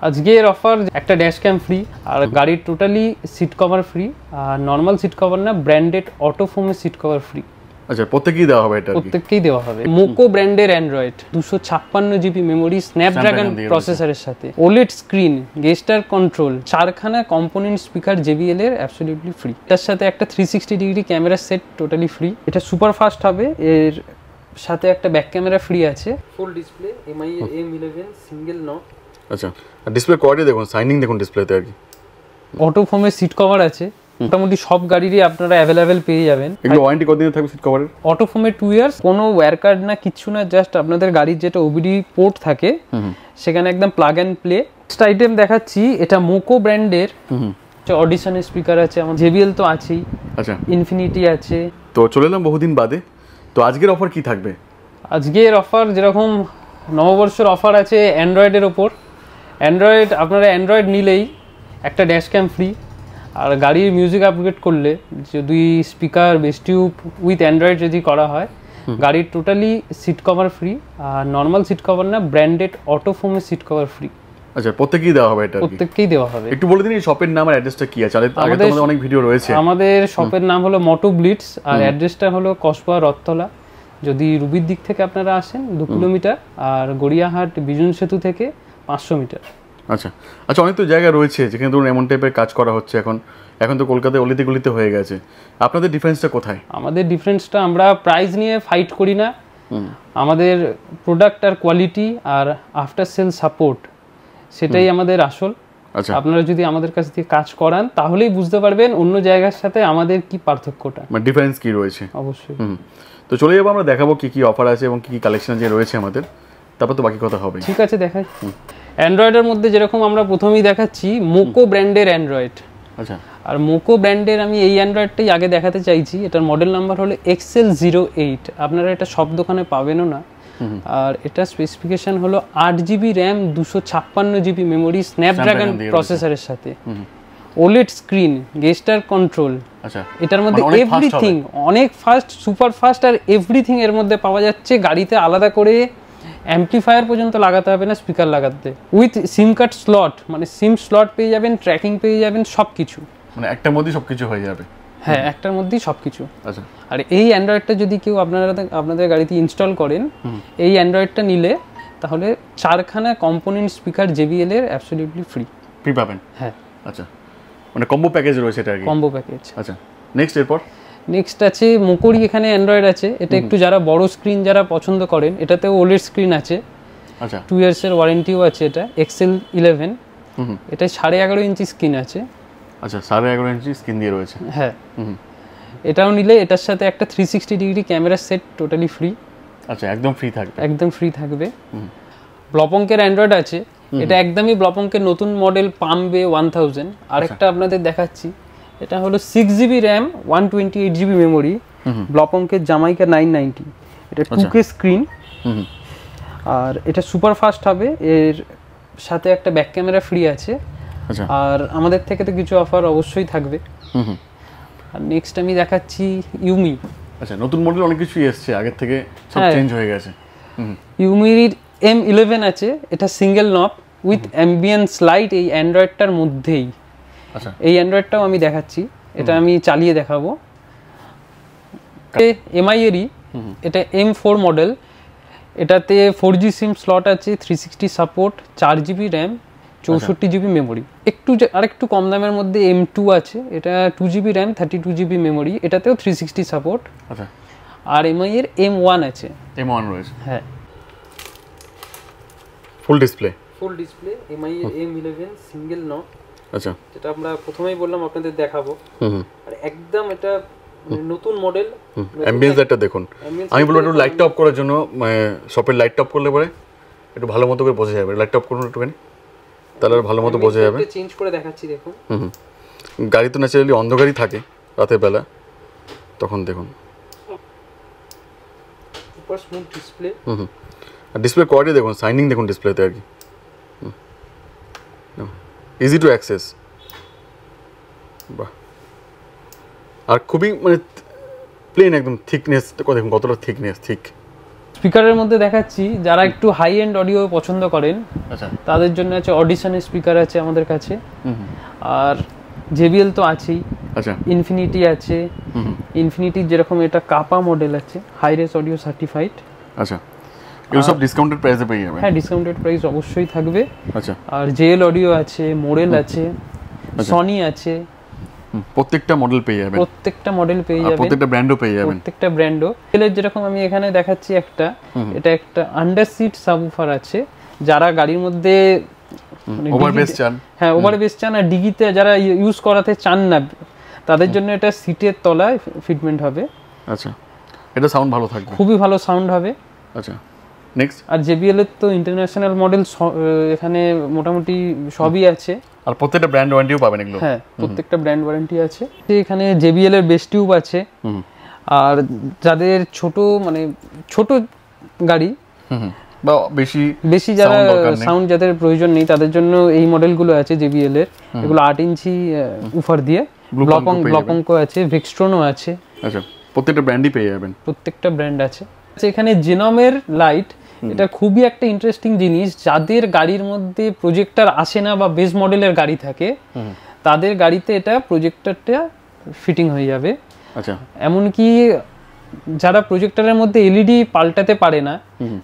আজকের অফার একটা ড্যাশ ক্যাম ফ্রি আর গাড়ির টোটালি সিট কভার ফ্রি আর নর্মাল সিট কভার না ব্র্যান্ডেড অটো ফোমের সিট কভার ফ্রি। আচ্ছা, প্রত্যেককেই দেওয়া হবে এটা? প্রত্যেককেই দেওয়া হবে। মোকো ব্র্যান্ডের অ্যান্ড্রয়েড 256 জিবি মেমোরি স্ন্যাপড্রাগন প্রসেসরের সাথে ওলেড স্ক্রিন গেস্টার কন্ট্রোল 4খানা কম্পোনেন্ট স্পিকার JBL এর অ্যাবসলিউটলি ফ্রি। এটার সাথে একটা 360 degree camera set totally free. এটা সুপার ফাস্ট হবে। এর সাথে একটা ব্যাক ক্যামেরা ফ্রি আছে। Full display MI M11 single knock. আচ্ছা, ডিসপ্লে কোয়ালিটি দেখুন, সাইনিং দেখুন ডিসপ্লেতে আর কি। অটো ফোমের সিট কভার আছে, মোটামুটি সব গাড়িরই আপনারা অ্যাভেলেবেল পেয়ে যাবেন। এগুলো ওয়ারেন্টি কতদিন থাকবে সিট কভারের? অটো ফোমের 2 ইয়ার্স, কোনো ওয়্যার কার্ড না, কিচ্ছু না, জাস্ট আপনাদের গাড়ির যেটা OBD পোর্ট থাকে সেখানে একদম plug and play. Next item দেখাচ্ছি, এটা মোকো ব্র্যান্ডের অডিশনের স্পিকার আছে, আমার JBL তো আছেই, আচ্ছা ইনফিনিটি আছে। তো চলে এলাম বহুদিন বাদে, তো আজকের অফার কি থাকবে? আজকের অফার যেরকম নববর্ষের অফার আছে অ্যান্ড্রয়েডের ওপর। অ্যান্ড্রয়েড আপনারা অ্যান্ড্রয়েড নিলেই একটা ড্যাশ ক্যাম ফ্রি, আর গাড়ির মিউজিক আপগ্রেড করলে যদি speaker bass tube with Android যদি করা হয় গাড়ির টোটালি সিট কভার ফ্রি আর নর্মাল সিট কভার না ব্র্যান্ডেড অটো ফোমের সিট কভার ফ্রি। আচ্ছা, প্রত্যেককেই দেওয়া হবে এটা? প্রত্যেককেই দেওয়া হবে। একটু বলে দিন এই শপের নাম আর অ্যাড্রেসটা কি আছে? আগে তো আমাদের অনেক ভিডিও রয়েছে। আমাদের শপের নাম হলো মোটো ব্লিটস আর অ্যাড্রেসটা হলো কসবা রথতলা। যদি রুবির দিক থেকে আপনারা আসেন 2 কিলোমিটার, আর গড়িয়াহাট বিজন সেতু থেকে 500 মিটার। আচ্ছা আচ্ছা, অনেক তো জায়গা রয়েছে যেখানে ধরুন এমন টাইপের কাজ করা হচ্ছে এখন তো কলকাতায় অলিতে গলিতে হয়ে গেছে। আপনাদের ডিফারেন্সটা কোথায়? আমাদের ডিফারেন্সটা, আমরা প্রাইস নিয়ে ফাইট করি না। আমাদের প্রোডাক্ট আর কোয়ালিটি আর আফটার সেল সাপোর্ট, সেটাই আমাদের আসল। আচ্ছা, আপনারা যদি আমাদের কাছ থেকে কাজ করান তাহলেই বুঝতে পারবেন অন্য জায়গার সাথে আমাদের কি পার্থক্যটা, মানে ডিফারেন্স কি রয়েছে। অবশ্যই। তো চলে যাবো, আমরা দেখাবো কি কি অফার আছে এবং কি কি কালেকশন যে রয়েছে আমাদের, তারপর তো বাকি কথা হবে। ঠিক আছে, দেখাই। অ্যান্ড্রয়েডের মধ্যে যেরকম আমরা প্রথমেই দেখাচ্ছি মোকো ব্র্যান্ডের অ্যান্ড্রয়েড। আচ্ছা, আর মোকো ব্র্যান্ডের আমি এই অ্যান্ড্রয়েডটাই আগে দেখাতে চাইছি। এটার মডেল নাম্বার হলো XL08। আপনারা এটা সব দোকানে পাবেনও না। আর এটা স্পেসিফিকেশন হলো 8 GB RAM 256 GB memory Snapdragon প্রসেসরের সাথে ওলেড স্ক্রিন গেস্টার কন্ট্রোল। আচ্ছা, এটার মধ্যে এভরিথিং অনেক ফাস্ট, সুপার ফাস্ট, আর এভরিথিং এর মধ্যে পাওয়া যাচ্ছে। গাড়িতে আলাদা করে অ্যাম্পলিফায়ার পর্যন্ত লাগাতে হবে না, স্পিকার লাগাতে। উইথ সিম কার্ড স্লট, মানে সিম স্লট পেয়ে যাবেন, ট্র্যাকিং পেয়ে যাবেন, সব কিছু। মানে একটার মধ্যেই সবকিছু হয়ে যাবে? হ্যাঁ, একটার মধ্যেই সবকিছু। আচ্ছা, আর এই অ্যান্ড্রয়েডটা যদি কেউ আপনাদের গাড়িতে ইনস্টল করেন, এই অ্যান্ড্রয়েডটা নিলে তাহলে 4খানা কম্পোনেন্ট স্পিকার JBL এর অ্যাবসলিউটলি ফ্রি পাবেন। হ্যাঁ, আচ্ছা, মানে কম্বো প্যাকেজ রয়েছে এটা আর কি? Combo package. আচ্ছা, নেক্সট আছে মোকোরি, এখানে অ্যান্ড্রয়েড আছে। এটা একটু যারা বড় স্ক্রিন যারা পছন্দ করেন, এটাতেও ওলেড স্ক্রিন আছে। আচ্ছা, 2 ইয়ার্সের ওয়ারেন্টিও আছে। এটা XL11। এটা 11.5 ইঞ্চি স্ক্রিন আছে। আচ্ছা, 11.5 ইঞ্চি স্ক্রিন দিয়ে রয়েছে। হ্যাঁ, এটাও নিলে এটার সাথে একটা 360 degree camera set totally free. আচ্ছা, একদম ফ্রি থাকবে? একদম ফ্রি থাকবে। ব্লপঙ্কের অ্যান্ড্রয়েড আছে। এটা একদমই ব্লপঙ্কের নতুন মডেল পামবে 1000। আরেকটা আপনাদের দেখাচ্ছি, এটা হলো 6 জিবি র্যাম 128 জিবি মেমোরি, ব্লপঙ্কের জামাইকা 990। এটা 2K স্ক্রিন, আর এটা সুপার ফাস্ট হবে। এর সাথে একটা ব্যাক ক্যামেরা ফ্রি আছে। আর আমাদের থেকে তো কিছু অফার অবশ্যই থাকবে। আর নেক্সট আমি দেখাচ্ছি ইউমি। আচ্ছা, নতুন মডেল অনেক কিছুই এসেছে, আগের থেকে সব চেঞ্জ হয়ে গেছে। ইউমির M11 আছে। এটা সিঙ্গেল নব উইথ অ্যাম্বিয়েন্স লাইট এই অ্যান্ড্রয়েডটার মধ্যেই। আচ্ছা, এই অ্যান্ড্রয়েডটাও আমি দেখাচ্ছি, এটা আমি চালিয়ে দেখাবো। MI এরই, এটা M4 মডেল। এটাতে 4G সিম স্লট আছে, 360 support, 4 GB RAM 64 GB memory. আরেকটু কম দামের মধ্যে M2 আছে। এটা 2 জিবি র্যাম 32 জিবি মেমোরি, এটাতেও 360 সাপোর্ট। আচ্ছা, আর MI এর M1 আছে। M1 রয়েছে? হ্যাঁ, ফুল ডিসপ্লে MI এর M11 সিঙ্গেল নক। আচ্ছা, যেটা আমরা প্রথমেই বললাম আপনাদের দেখাবো। আর একদম এটা নতুন মডেল। অ্যাম্বিয়েন্সটা দেখুন। আমি বলবো একটু লাইটটা অফ করার জন্য, শপের লাইটটা অফ করলে পরে একটু ভালো মতো করে বোঝা যাবে। লাইটটা অফ করুন একটুখানি, তাহলে ভালো মতো বোঝা যাবে। চেঞ্জ করে দেখাচ্ছি, দেখুন। গাড়ি তো ন্যাচারালি অন্ধকারই থাকে রাতের বেলা, তখন দেখুন। Super smooth display. আর ডিসপ্লে কোয়ালিটি দেখুন, সাইনিং দেখুন ডিসপ্লেতে আর কি। Easy to access. বাহ, আর খুবই মানে প্লেন একদম। থিকনেস দেখুন কতটা থিক। স্পিকারের মধ্যে দেখাচ্ছি, যারা একটু হাই এন্ড অডিও পছন্দ করেন আচ্ছা তাদের জন্য আছে অডিশনের স্পিকার আছে আমাদের কাছে, আর JBL তো আছেই, আচ্ছা ইনফিনিটি আছে, ইনফিনিটির যেরকম এটা কাপা মডেল আছে, হাই রেস অডিও সার্টিফাইড। আচ্ছা, এগুলো সব ডিসকাউন্টেড প্রাইসে পেয়ে যাবেন? হ্যাঁ, ডিসকাউন্টেড প্রাইস অবশ্যই থাকবে। আচ্ছা, আর JL অডিও আছে, মোরেল আছে, সনি আছে, প্রত্যেকটা মডেল পেয়ে যাবেন, প্রত্যেকটা মডেল পেয়ে যাবেন, প্রত্যেকটা ব্র্যান্ডও পেয়ে যাবেন, প্রত্যেকটা ব্র্যান্ডও। এর যেরকম আমি এখানে দেখাচ্ছি একটা, এটা একটা আন্ডার সিট সাবউফার আছে, যারা গাড়ির মধ্যে ওভার বেস চান, হ্যাঁ ওভার বেস চান, আর ডিগিতে যারা ইউজ করাতে চান না তাদের জন্য এটা সিটের তলায় ফিটমেন্ট হবে। আচ্ছা, এটা সাউন্ড ভালো থাকবে, খুবই ভালো সাউন্ড হবে। আচ্ছা, নেক্সট। আর JBL এর তো ইন্টারন্যাশনাল মডেল এখানে মোটামুটি সবই আছে, আর প্রত্যেকটা ব্র্যান্ড ওয়ারেন্টিও পাবেন এগুলো? হ্যাঁ, প্রত্যেকটা ব্র্যান্ড ওয়ারেন্টি আছে। এখানে JBL এর বেস টিউব আছে, আর যাদের ছোট মানে ছোট গাড়ি বা বেশি যারা সাউন্ড যাদের প্রয়োজন নেই তাদের জন্য এই মডেলগুলো আছে JBL এর। এগুলো 8 ইঞ্চি উফার দিয়ে, ব্লপঙ্ক আছে, ভেক্সট্রনও আছে। আচ্ছা, প্রত্যেকটা ব্র্যান্ডই পেয়ে যাবেন, প্রত্যেকটা ব্র্যান্ড আছে। এখানে জেনমের লাইট, এটা খুবই একটা ইন্টারেস্টিং জিনিস। যাদের গাড়ির মধ্যে প্রজেক্টর আসে না বা বেস মডেলের গাড়ি থাকে তাদের গাড়িতে এটা প্রজেক্টরটা ফিটিং হয়ে যাবে। আচ্ছা, এমনকি যারা প্রজেক্টরের মধ্যে LED পাল্টাতে পারে না,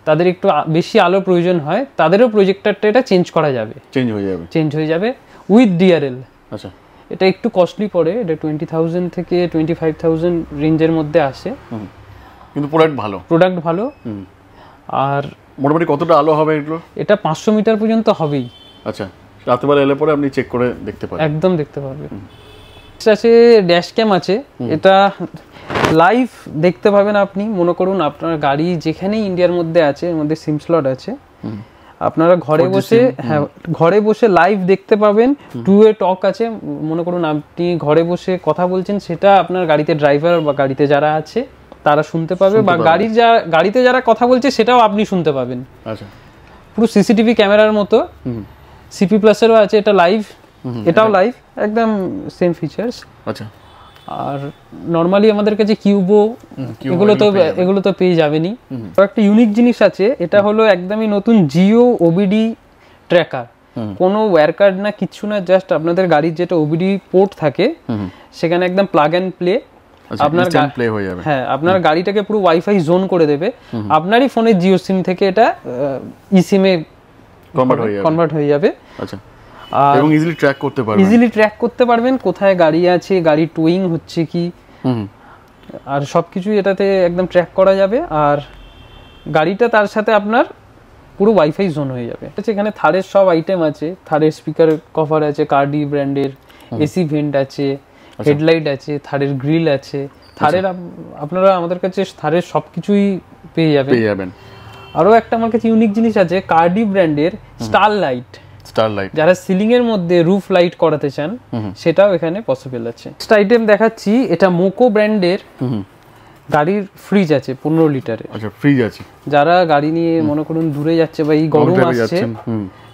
তাদের একটু বেশি আলো প্রয়োজন হয়, তাদেরও প্রজেক্টরটা এটা চেঞ্জ করা যাবে, চেঞ্জ হয়ে যাবে উইথ DRL। আচ্ছা, এটা একটু কস্টলি পড়ে, এটা 20,000 থেকে 25,000 রেঞ্জের মধ্যে আসে, কিন্তু প্রোডাক্ট ভালো। আর মোটামুটি কতটা আলো হবে এগুলো? এটা 500 মিটার পর্যন্ত হবেই। আচ্ছা, রাতেবেলা এলে পরে আপনি চেক করে দেখতে পারবেন, একদম দেখতে পারবেন। আছে ড্যাশ ক্যাম আছে, এটা লাইভ দেখতে পাবেন আপনি। মনে করুন আপনার গাড়ি যেখানেই ইন্ডিয়ার মধ্যে আছে, এর মধ্যে সিম স্লট আছে, আপনারা ঘরে বসে, হ্যাঁ ঘরে বসে লাইভ দেখতে পাবেন। 2-way টক আছে, মনে করুন আপনি ঘরে বসে কথা বলছেন, সেটা আপনার গাড়িতে ড্রাইভার বা গাড়িতে যারা আছে তারা শুনতে পাবে, বা গাড়িতে যারা কথা বলছে সেটাও আপনি শুনতে পাবেন। আচ্ছা, পুরো CCTV ক্যামেরার মতো। CP প্লাসেরও আছে, এটা লাইভ, এটাও লাইভ, একদম সেম ফিচার্স। আচ্ছা, আর নরমালি আমাদের কাছে কিউবো এগুলো তো পেয়ে যাবেনই। একটা ইউনিক জিনিস আছে, এটা হলো একদমই নতুন জিও OBD ট্র্যাকার। কোনো ওয়্যার কার্ড না, কিচ্ছু না, জাস্ট আপনাদের গাড়ির যেটা OBD পোর্ট থাকে সেখানে একদম প্লাগ অ্যান্ড প্লে, আপনার প্লে হয়ে যাবে। হ্যাঁ, আপনার গাড়িটাকে পুরো ওয়াইফাই জোন করে দেবে। আপনারই ফোনের জিও সিম থেকে এটা eSIM এ কনভার্ট হয়ে যাবে। আচ্ছা, এবং ইজিলি ট্র্যাক করতে পারবেন কোথায় গাড়ি আছে, গাড়ি টোয়িং হচ্ছে কি, আর সবকিছু এটাতে একদম ট্র্যাক করা যাবে। আর গাড়িটা তার সাথে আপনার পুরো ওয়াইফাই জোন হয়ে যাবে। এখানে থারের সব আইটেম আছে, থারের স্পিকার কভার আছে, কার্ডি ব্র্যান্ডের, AC ভেন্ট আছে, হেডলাইট আছে, থারের গ্রিল আছে, থারের আপনারা আমাদের কাছে থারের সবকিছুই পেয়ে যাবেন। আরো একটা আমার কাছে ইউনিক জিনিস আছে, কার্ডি ব্র্যান্ডের স্টার লাইট, যারা সিলিং এর মধ্যে রুফ লাইট করাতে চান সেটাও এখানে পসিবল আছে। নেক্সট আইটেম দেখাচ্ছি, এটা মোকো ব্র্যান্ডের গাড়ির ফ্রিজ আছে 15 লিটারের। আচ্ছা, ফ্রিজ আছে, যারা গাড়ি নিয়ে মনে করুন দূরে যাচ্ছে বা এই গরম আসছে,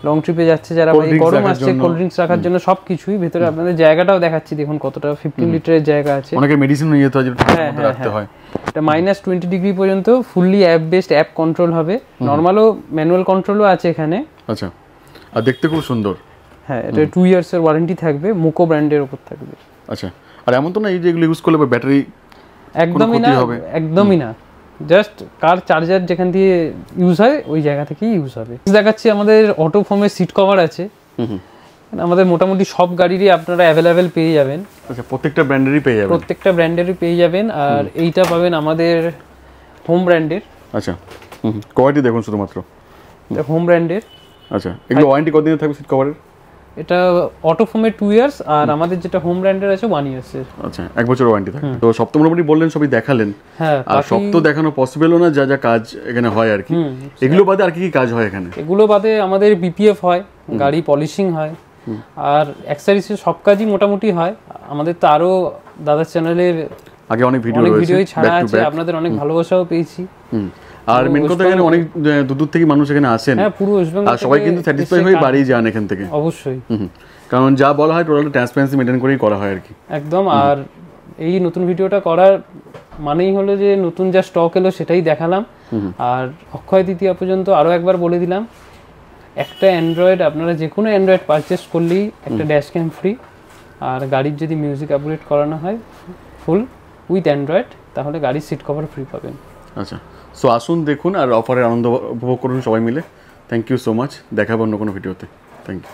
লং ট্রিপে যাচ্ছে, যারা এই গরম আসছে, কোল্ড ড্রিঙ্কস রাখার জন্য সবকিছুই ভেতরে। আপনাদের জায়গাটাও দেখাচ্ছি, দেখুন কতটা 15 লিটারের জায়গা আছে। অনেকে মেডিসিন নিয়ে যেতে হয়, যেটা মধ্যে রাখতে হয়। এটা -20 ডিগ্রি পর্যন্ত fully app based, app control হবে। নরমালও ম্যানুয়াল কন্ট্রোলও আছে এখানে। আচ্ছা, আর দেখতে খুব সুন্দর। হ্যাঁ, এটা 2 ইয়ার্স এর ওয়ারেন্টি থাকবে, মোকো ব্র্যান্ডের উপর থাকবে। আচ্ছা, আর এমন তো না এই যে এগুলো ইউজ করলে ব্যাটারি একদমই না, জাস্ট কার চার্জার যেখান দিয়ে ইউজ হয় ওই জায়গা থেকেই ইউজ হবে। দেখাচ্ছি আমাদের অটো ফোমের সিট কভার আছে, আমাদের মোটামুটি সব গাড়িরই আপনারা অ্যাভেলেবেল পেয়ে যাবেন। আচ্ছা, প্রত্যেকটা ব্র্যান্ডেরই পেয়ে যাবেন। আর এইটা পাবেন আমাদের হোম ব্র্যান্ডের। আচ্ছা, কোয়ালিটি দেখুন শুধুমাত্র হোম ব্র্যান্ডের। আচ্ছা, এগুলো ওয়ারেন্টি কতদিন থাকবে সিট কভারের? এটা অটো ফোমের 2 ইয়ার্স, আর আমাদের যেটা হোম ব্র্যান্ডের আছে 1 ইয়ার্স এর। আচ্ছা, 1 বছর ওয়ারেন্টি থাকে। তো সব তো মোটামুটি বললেন, সবই দেখালেন। হ্যাঁ, আর সব তো দেখানো পসিবলও না, যা কাজ এখানে হয় আর কি। এগুলো বাদে আর কি কি কাজ হয় এখানে? এগুলো বাদে আমাদের PPF হয়, গাড়ি পলিশিং হয়, আর অ্যাক্সেসরিজের সব কাজই মোটামুটি হয়। আমাদের তো আরো দাদার চ্যানেলের আগে অনেক ভিডিও ছাড়া আছে, আপনাদের অনেক ভালোবাসাও পেয়েছি। আর মেন কথা এখানে অনেক দূর থেকে মানুষ এখানে আসেন। হ্যাঁ, পুরো ওয়েস্ট বেঙ্গল, আর সবাই কিন্তু স্যাটিসফাই হয়ে বাড়ি যান এখান থেকে। অবশ্যই, কারণ যা বলা হয় টোটাল ট্রান্সপারেন্সি মেইনটেইন করেই করা হয় আর কি। একদম। আর এই নতুন ভিডিওটা করার মানেই হলো যে নতুন যা স্টক এলো সেটাই দেখালাম। আর অক্ষয় তৃতীয়া পর্যন্ত আরও একবার বলে দিলাম, একটা অ্যান্ড্রয়েড আপনারা যে কোনো অ্যান্ড্রয়েড পারচেস করলেই একটা ড্যাশ ক্যাম ফ্রি, আর গাড়ির যদি মিউজিক আপগ্রেড করানো হয় ফুল উইথ অ্যান্ড্রয়েড তাহলে গাড়ির সিট কভার ফ্রি পাবেন। আচ্ছা, সো আসুন দেখুন আর অফারের আনন্দ উপভোগ করুন সবাই মিলে। থ্যাংক ইউ সো মাচ, দেখাবো অন্য কোনো ভিডিওতে। Thank you.